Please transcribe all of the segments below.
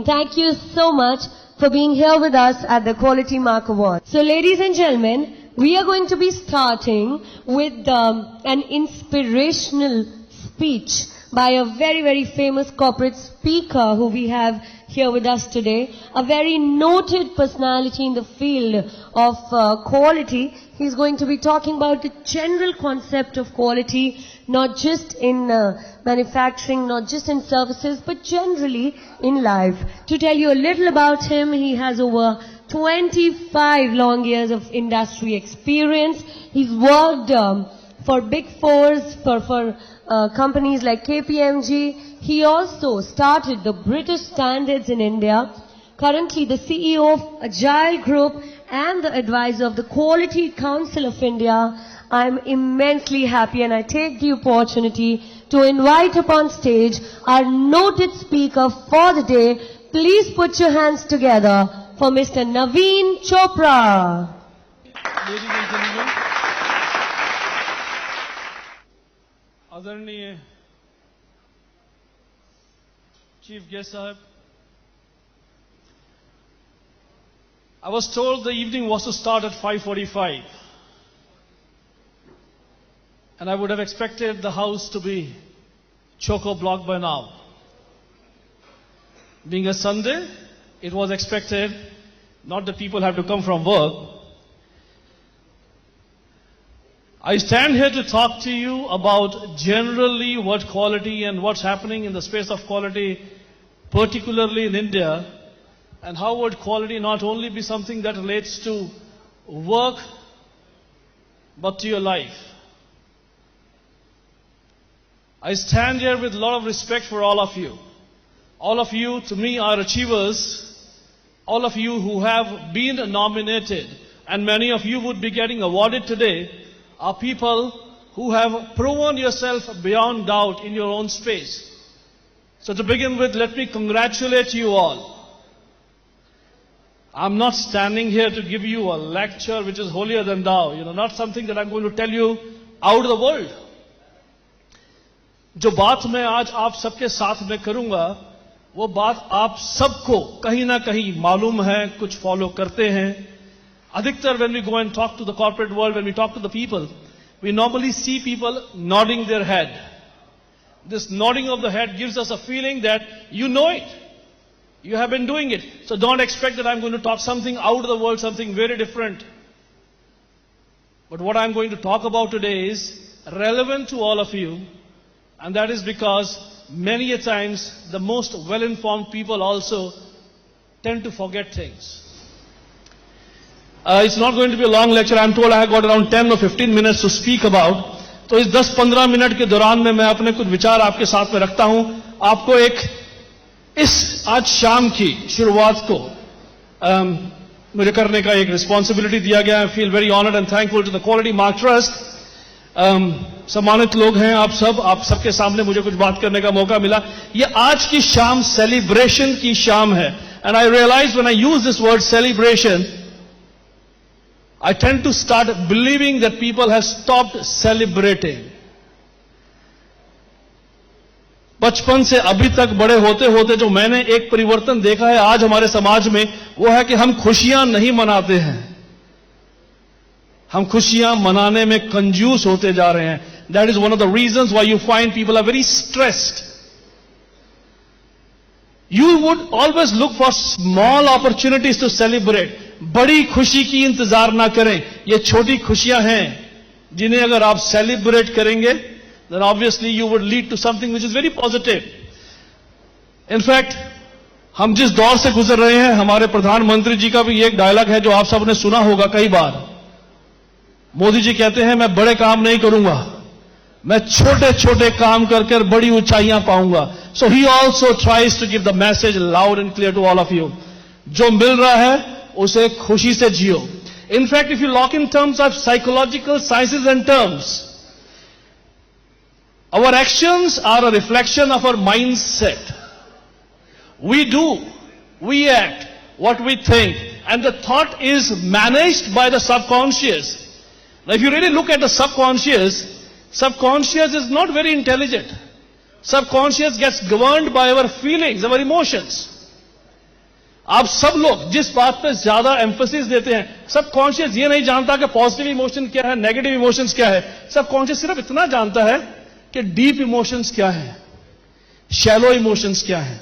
Thank you so much for being here with us at the Quality Mark Award. So ladies and gentlemen, we are going to be starting with an inspirational speech by a very, very famous corporate speaker who we have here with us today. A very noted personality in the field of quality. He's going to be talking about the general concept of quality, not just in manufacturing, not just in services, but generally in life. To tell you a little about him, he has over 25 long years of industry experience. He's worked for Big Fours, for companies like KPMG. He also started the British Standards in India. Currently the CEO of Agile Group and the advisor of the Quality Council of India. I'm immensely happy and I take the opportunity to invite upon stage our noted speaker for the day. Please put your hands together for Mr. Navin Chopra. Ladies and gentlemen, Adarniya Chief Guest Sahib, I was told the evening was to start at 5:45, and I would have expected the house to be chock-a-block by now. Being a Sunday, it was expected not that people have to come from work. I stand here to talk to you about generally what quality and what's happening in the space of quality, particularly in India, and how would quality not only be something that relates to work, but to your life. I stand here with a lot of respect for all of you. All of you, to me, are achievers. All of you who have been nominated, and many of you would be getting awarded today, are people who have proven yourself beyond doubt in your own space. So to begin with, let me congratulate you all. I'm not standing here to give you a lecture which is holier than thou, not something that I'm going to tell you out of the world. जो बात मैं आज आप सबके साथ में करूंगा, वो बात आप सबको कहीं ना कहीं मालूम है, कुछ फॉलो करते हैं. Adhiktar, when we go and talk to the corporate world, when we talk to the people, we normally see people nodding their head. This nodding of the head gives us a feeling that you know it. You have been doing it. So don't expect that I'm going to talk something out of the world, something very different. But what I'm going to talk about today is relevant to all of you. And that is because many a times the most well-informed people also tend to forget things. It's not going to be a long lecture. I'm told I have got around 10 or 15 minutes to speak about. तो इस 10-15 minute के दौरान में मैं अपने कुछ विचार आपके साथ में रखता हूं. आपको एक इस आज शाम की शुरुआत को मुझे करने का एक रिस्पॉन्सिबिलिटी दिया गया. I feel very honoured and thankful to the Quality Mark Trust. सम्मानित लोग हैं आप सबके सामने मुझे कुछ बात करने का मौका मिला. ये आज की शाम सेलिब्रेशन की शाम है. And I realise when I use this word celebration, I tend to start believing that people have stopped celebrating. बचपन से अभी तक बड़े होते होते जो मैंने एक परिवर्तन देखा है आज हमारे समाज में, वो है कि हम खुशियां नहीं मनाते हैं. हम खुशियां मनाने में कंजूस होते जा रहे हैं. That is one of the reasons why you find people are very stressed. You would always look for small opportunities to celebrate. बड़ी खुशी की इंतजार ना करें. ये छोटी खुशियां हैं जिन्हें अगर आप सेलिब्रेट करेंगे, then obviously you would lead to something which is very positive. In fact, हम जिस दौर से गुजर रहे हैं, हमारे प्रधानमंत्री जी का भी एक डायलॉग है जो आप सबने सुना होगा कई बार. मोदी जी कहते हैं मैं बड़े काम नहीं करूंगा, मैं छोटे छोटे काम कर बड़ी ऊंचाइयां पाऊंगा. So he also tries to give the message loud and clear to all of you. जो मिल रहा है उसे खुशी से जियो. In fact, if you look in terms of psychological sciences and terms, our actions are a reflection of our mindset. We act what we think, and the thought is managed by the subconscious. Now, if you really look at the subconscious is not very intelligent. Subconscious gets governed by our feelings, our emotions. आप सब लोग जिस बात पे ज्यादा emphasis देते हैं, subconscious ये नहीं जानता कि पॉजिटिव इमोशन क्या है, नेगेटिव इमोशंस क्या है। सबकॉन्शियस सिर्फ इतना जानता है कि डीप इमोशंस क्या है, शैलो इमोशंस क्या है।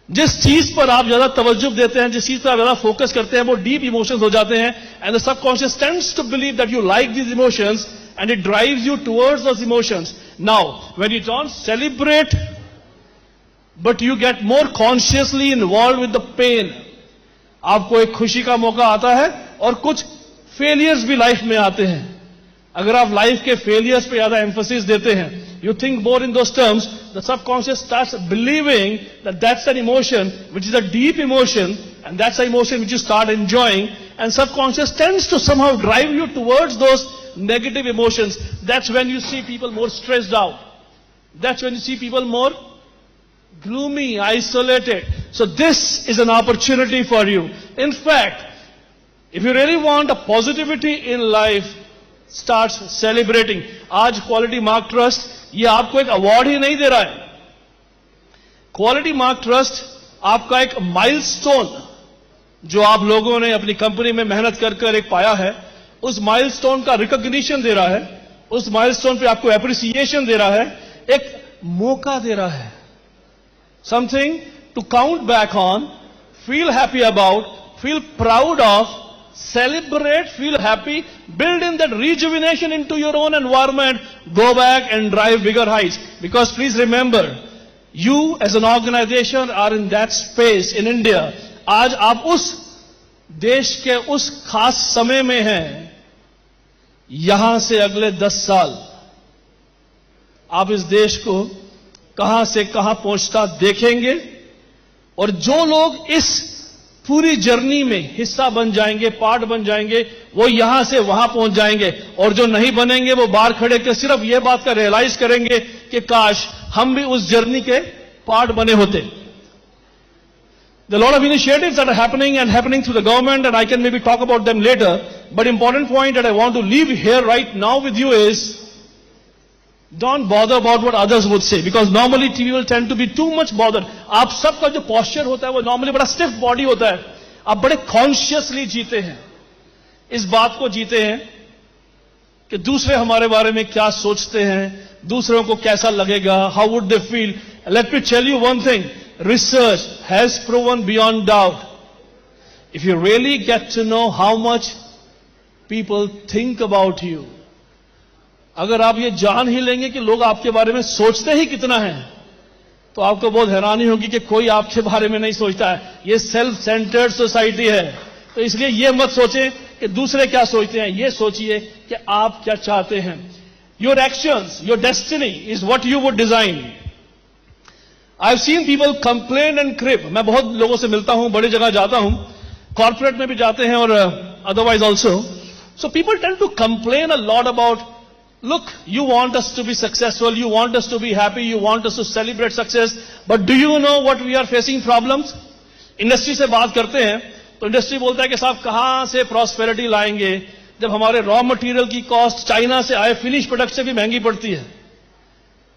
जिस चीज पर आप ज्यादा तवज्जो देते हैं, जिस चीज पर आप ज्यादा फोकस करते हैं, वो डीप इमोशंस हो जाते हैं। And the subconscious tends to believe that you like these emotions and it drives you towards those emotions. Now when you don't celebrate but you get more consciously involve with the pain, आपको एक खुशी का मौका आता है और कुछ failures भी लाइफ में आते हैं। अगर आप लाइफ के फेलियर्स पे ज्यादा एम्फेसिस देते हैं, you think more in those terms, the subconscious starts believing that that's an emotion which is a deep emotion, and that's an emotion which you start enjoying, and subconscious tends to somehow drive you towards those negative emotions. That's when you see people more stressed out. That's when you see people more gloomy, isolated. So this is an opportunity for you. In fact, if you really want a positivity in life, start celebrating. आज quality Mark trust ये आपको एक award ही नहीं दे रहा है। Quality Mark trust आपका एक milestone जो आप लोगों ने अपनी कंपनी में मेहनत कर कर एक पाया है, उस माइलस्टोन का रिकॉग्निशन दे रहा है, उस माइलस्टोन पे आपको एप्रिसिएशन दे रहा है, एक मौका दे रहा है। Something to count back on, feel happy about, feel proud of, celebrate, feel happy, build in that rejuvenation into your own environment, go back and drive bigger heights. Because please remember, you as an organization are in that space in India. आज आप उस देश के उस खास समय में हैं, यहां से अगले 10 साल आप इस देश को कहां से कहां पहुंचता देखेंगे, और जो लोग इस पूरी जर्नी में हिस्सा बन जाएंगे, पार्ट बन जाएंगे, वो यहां से वहां पहुंच जाएंगे, और जो नहीं बनेंगे वो बाहर खड़े के सिर्फ ये बात का रियलाइज करेंगे कि काश हम भी उस जर्नी के पार्ट बने होते। There are a lot of initiatives that are happening through the government, and I can maybe talk about them later. But important point that I want to leave here right now with you is, don't bother about what others would say, because normally people tend to be too much bothered. आप सबका जो posture होता है वो normally बड़ा stiff body होता है, आप बड़े consciously जीते हैं, इस बात को जीते हैं कि दूसरे हमारे बारे में क्या सोचते हैं, दूसरों को कैसा लगेगा, how would they feel. Let me tell you one thing, research has proven beyond doubt, if you really get to know how much people think about you, अगर आप ये जान ही लेंगे कि लोग आपके बारे में सोचते ही कितना है, तो आपको बहुत हैरानी होगी कि कोई आपके बारे में नहीं सोचता है। ये सेल्फ सेंटर्ड सोसाइटी है, तो इसलिए ये मत सोचें कि दूसरे क्या सोचते हैं, ये सोचिए कि आप क्या चाहते हैं। Your actions, your destiny is what you would design. I have seen people complain and crib. मैं बहुत लोगों से मिलता हूं, बड़ी जगह जाता हूं, कॉर्पोरेट में भी जाते हैं और otherwise also. So people tend to complain a lot about, look, you want us to be successful, you want us to be happy, you want us to celebrate success, but do you know what we are facing problems? Industry से बात करते हैं तो industry बोलता है कि साहब कहां से प्रॉस्पेरिटी लाएंगे जब हमारे रॉ मटेरियल की कॉस्ट चाइना से आए फिनिश प्रोडक्ट से भी महंगी पड़ती है।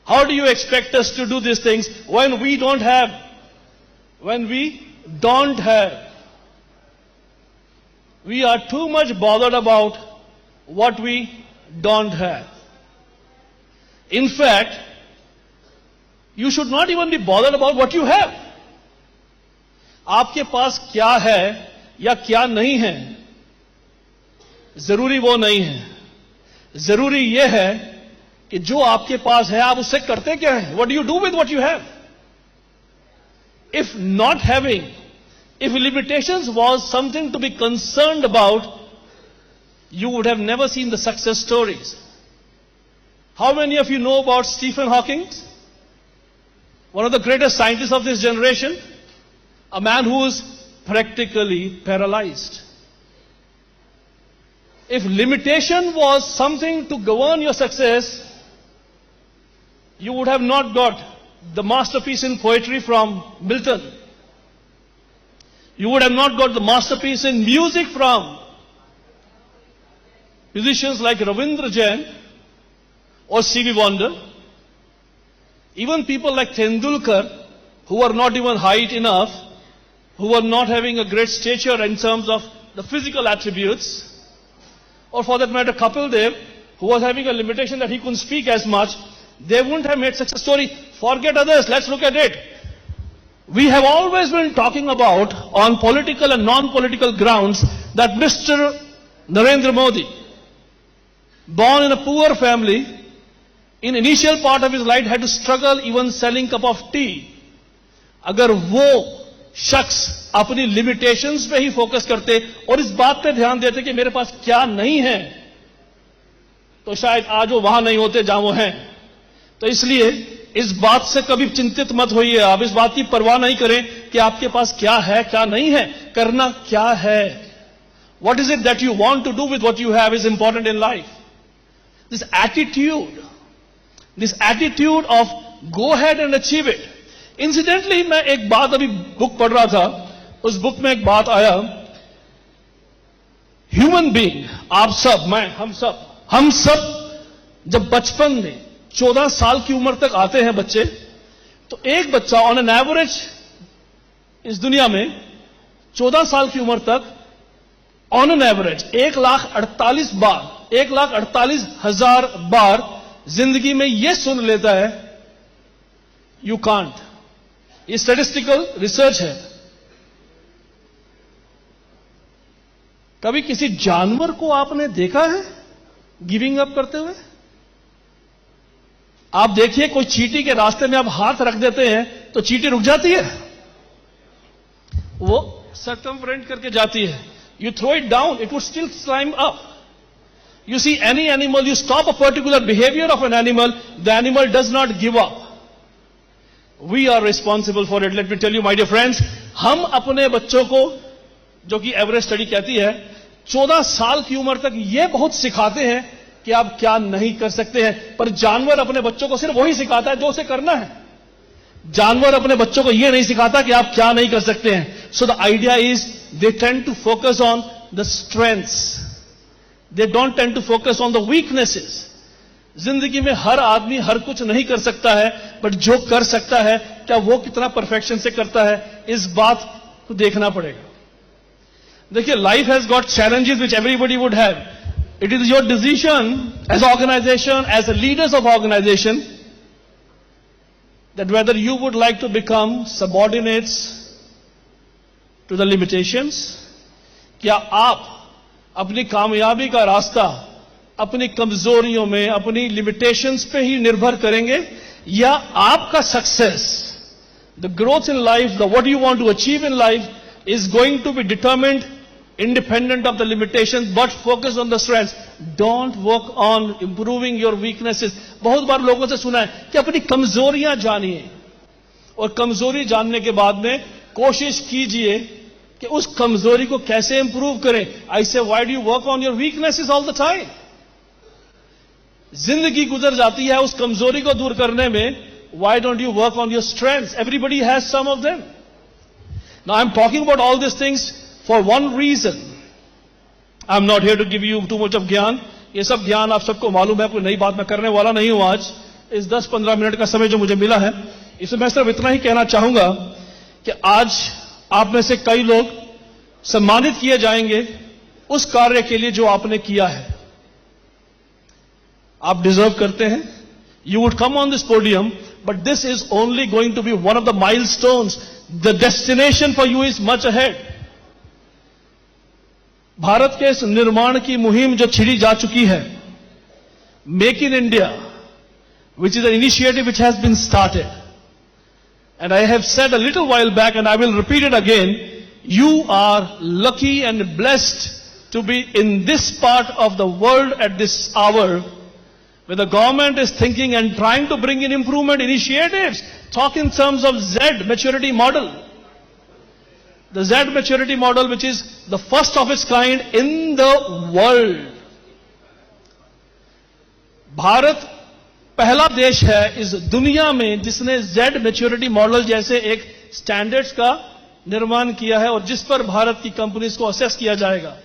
How do you expect us to do this things when we don't have, we are too much bothered about what we don't have. In fact, you should not even be bothered about what you have. आपके पास क्या है या क्या नहीं है, जरूरी वो नहीं है। जरूरी यह है कि जो आपके पास है आप उससे करते क्या है। What do you do with what you have? If not having, if limitations was something to be concerned about, you would have never seen the success stories. How many of you know about Stephen Hawking? One of the greatest scientists of this generation. A man who is practically paralyzed. If limitation was something to govern your success, you would have not got the masterpiece in poetry from Milton. You would have not got the masterpiece in music from musicians like Ravindra Jain or C.V. Wonder. Even people like Tendulkar, who are not even height enough, who were not having a great stature in terms of the physical attributes, or for that matter Kapil Dev, who was having a limitation that he couldn't speak as much, they wouldn't have made such a story. Forget others, let's look at it. We have always been talking about, on political and non-political grounds, that Mr. Narendra Modi, born in a poor family, in initial part of his life had to struggle even selling cup of tea. अगर वो शख्स अपनी limitations पे ही focus करते और इस बात पे ध्यान देते कि मेरे पास क्या नहीं है, तो शायद आज वो वहां नहीं होते जहां वो हैं. तो इसलिए इस बात से कभी चिंतित मत होइए, आप इस बात की परवाह नहीं करें कि आपके पास क्या है क्या नहीं है, करना क्या है. What is it that you want to do with what you have is important in life. This attitude of go ahead and achieve it. Incidentally, मैं एक बात अभी बुक पढ़ रहा था, उस बुक में एक बात आया, ह्यूमन बीइंग, आप सब, मैं, हम सब जब बचपन में 14 साल की उम्र तक आते हैं बच्चे, तो एक बच्चा ऑन एन एवरेज इस दुनिया में 14 साल की उम्र तक ऑन एन एवरेज 1,48,000 बार जिंदगी में यह सुन लेता है, यू कांट. ये स्टैटिस्टिकल रिसर्च है. कभी किसी जानवर को आपने देखा है गिविंग अप करते हुए? आप देखिए, कोई चींटी के रास्ते में आप हाथ रख देते हैं तो चींटी रुक जाती है, वो सर्कमफ्रेंट करके जाती है. You throw it down, it would still climb up. You see any animal, you stop a particular behavior of an animal, the animal does not give up. We are responsible for it. Let me tell you, my dear friends, हम अपने बच्चों को, जो कि average study कहती है, 14 साल की उम्र तक ये बहुत सिखाते हैं कि आप क्या नहीं कर सकते हैं. पर जानवर अपने बच्चों को सिर्फ वही सिखाता है जो उसे करना है. जानवर अपने बच्चों को यह नहीं सिखाता कि आप क्या नहीं कर सकते हैं. So the idea is they tend to focus on the strengths. They don't tend to focus on the weaknesses. जिंदगी में हर आदमी हर कुछ नहीं कर सकता है, बट जो कर सकता है क्या वो कितना परफेक्शन से करता है, इस बात को देखना पड़ेगा. देखिए, life has got challenges which everybody would have. It is your decision as organisation, as leaders of organisation, that whether you would like to become subordinates to the limitations, क्या आप अपनी कामयाबी का रास्ता अपनी कमजोरियों में, अपनी लिमिटेशंस पे ही निर्भर करेंगे, या आपका success, the growth in life, the what you want to achieve in life is going to be determined independent of the limitations, but focus on the strengths. Don't work on improving your weaknesses. बहुत बार लोगों से सुना है कि अपनी कमजोरियां जानिए, और कमजोरी जानने के बाद में कोशिश कीजिए कि उस कमजोरी को कैसे इंप्रूव करें. I say, why do you work on your weaknesses all the time? जिंदगी गुजर जाती है उस कमजोरी को दूर करने में. Why don't you work on your strengths? Everybody has some of them. Now I'm talking about all these things for one reason. I'm not here to give you too much of ज्ञान. ये सब ज्ञान आप सबको मालूम है, कोई नई बात मैं करने वाला नहीं हूं. आज इस 10-15 मिनट का समय जो मुझे मिला है, इसमें मैं सिर्फ इतना ही कहना चाहूंगा कि आज आप में से कई लोग सम्मानित किए जाएंगे उस कार्य के लिए जो आपने किया है. आप डिजर्व करते हैं. You would come on this podium, but this is only going to be one of the milestones. The destination for you is much ahead. Bharat के इस निर्माण की मुहिम जो छिड़ी जा चुकी है, make in India, which is an initiative which has been started. And I have said a little while back, and I will repeat it again, you are lucky and blessed to be in this part of the world at this hour, where the government is thinking and trying to bring in improvement initiatives. Talk in terms of Z maturity model. The Z maturity model, which is the first of its kind in the world. Bharat पहला देश है इस दुनिया में जिसने Z maturity model जैसे एक standards का निर्माण किया है, और जिस पर भारत की कंपनीज को असेस किया जाएगा.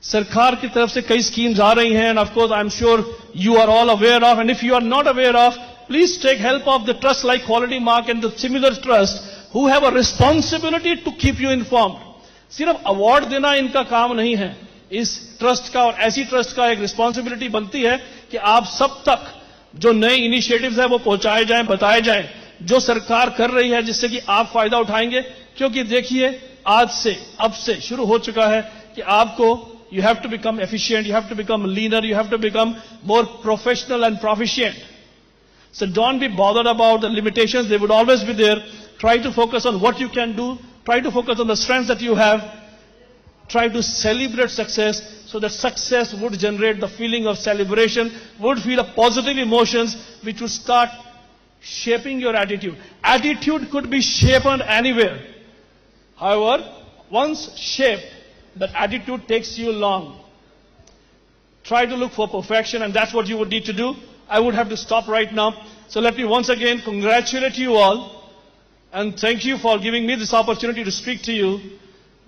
सरकार की तरफ से कई स्कीम्स आ रही हैं, and of course I'm sure you are all aware of, and if you are not aware of, please take help of the trust like Quality Mark and the similar trust who have a responsibility to keep you informed. सिर्फ award देना इनका काम नहीं है. इस trust का और ऐसी ट्रस्ट का एक रिस्पॉन्सिबिलिटी बनती है कि आप सब तक जो नए इनिशिएटिव्स है वो पहुंचाए जाएं, बताए जाएं, जो सरकार कर रही है जिससे कि आप फायदा उठाएंगे. क्योंकि देखिए आज से अब से शुरू हो चुका है कि आपको you have to become efficient, you have to become leaner, you have to become more professional and proficient. So don't be bothered about the limitations, they would always be there. Try to focus on what you can do, try to focus on the strengths that you have, try to celebrate success so that success would generate the feeling of celebration, would feel a positive emotions which would start shaping your attitude. Attitude could be shaped anywhere. However, once shaped, that attitude takes you long. Try to look for perfection, and that's what you would need to do. I would have to stop right now. So let me once again congratulate you all and thank you for giving me this opportunity to speak to you.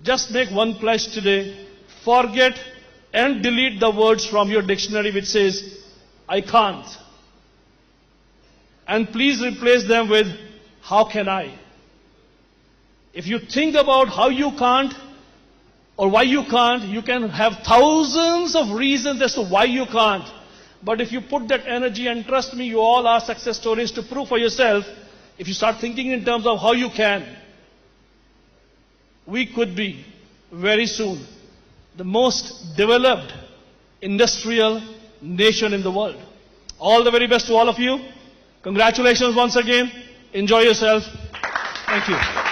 Just make one pledge today. Forget and delete the words from your dictionary which says, I can't. And please replace them with, how can I? If you think about how you can't, or why you can't, you can have thousands of reasons as to why you can't. But if you put that energy, and trust me, you all are success stories to prove for yourself, if you start thinking in terms of how you can, we could be very soon the most developed industrial nation in the world. All the very best to all of you. Congratulations once again. Enjoy yourself. Thank you.